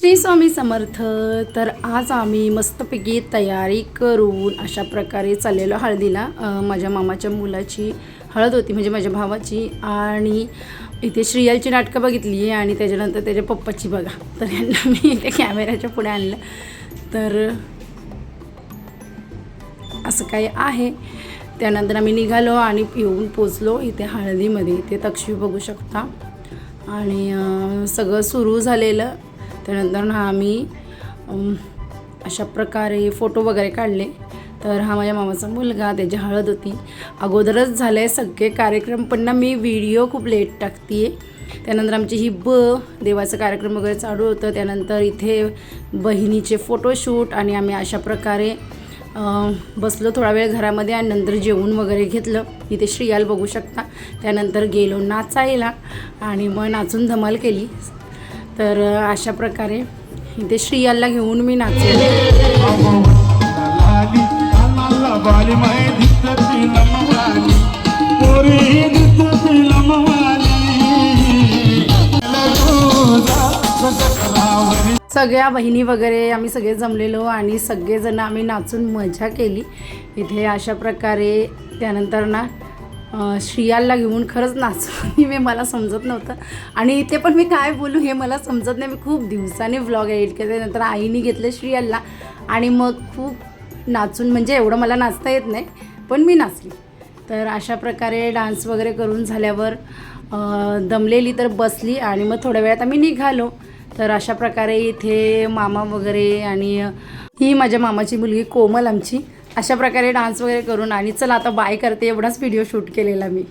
श्री स्वामी समर्थ। तर आज आम्ही मस्तपैकी तयारी करून अशा प्रकारे चाललेलो हळदीला। माझ्या मामाच्या मुलाची हळद होती, म्हणजे माझ्या भावाची, आणि इथे श्रीयालची नाटकं बघितली आणि त्याच्यानंतर त्याच्या पप्पाची बघा। तर यांना मी इथे कॅमेऱ्याच्या पुढे आणलं, तर असं काही आहे। त्यानंतर आम्ही निघालो आणि येऊन पोचलो इथे हळदीमध्ये। इथे तक्षी बघू शकता आणि सगळं सुरू झालेलं। त्यानंतर आम्ही अशा प्रकारे फोटो वगैरे काढले। तर हा माझ्या मामाचा मुलगा, त्याची हळद होती, अगोदरच झालं आहे सगळे कार्यक्रम, पण ना मी व्हिडिओ खूप लेट टाकते आहे। त्यानंतर आमची ही देवाचा कार्यक्रम वगैरे चालू होतं। त्यानंतर इथे बहिणीचे फोटोशूट आणि आम्ही अशा प्रकारे बसलो थोडा वेळ घरामध्ये आणि नंतर जेवण वगैरे घेतलं। इथे श्रीयाल बघू शकता। त्यानंतर गेलो नाचायला आणि मग नाचून धमाल केली। तर अशा प्रकारे इथे श्रीयालला घेऊन मी नाचले। सगळ्या बहिणी वगैरे आम्ही सगळे जमलेलो आणि सगळेजण आम्ही नाचून मजा केली इथे अशा प्रकारे। त्यानंतर ना श्रीयालला घेऊन खरंच नाचून मी मला समजत नव्हतं आणि इथे पण मी काय बोलू हे मला समजत नाही। मी खूप दिवसांनी व्लॉग एडिट केले, नंतर आईने घेतलं श्रीयालला आणि मग खूप नाचून, म्हणजे एवढं मला नाचता येत नाही पण मी नाचली। तर अशा प्रकारे डान्स वगैरे करून झाल्यावर दमलेली तर बसली आणि मग थोड्या वेळात आम्ही निघालो। तर अशा प्रकारे इथे मामा वगैरे आणि ही माझ्या मामाची मुलगी कोमल आमची, अशा प्रकारे डान्स वगैरे करून आणि चला आता बाय करते, एवढाच व्हिडिओ शूट केलेला मी।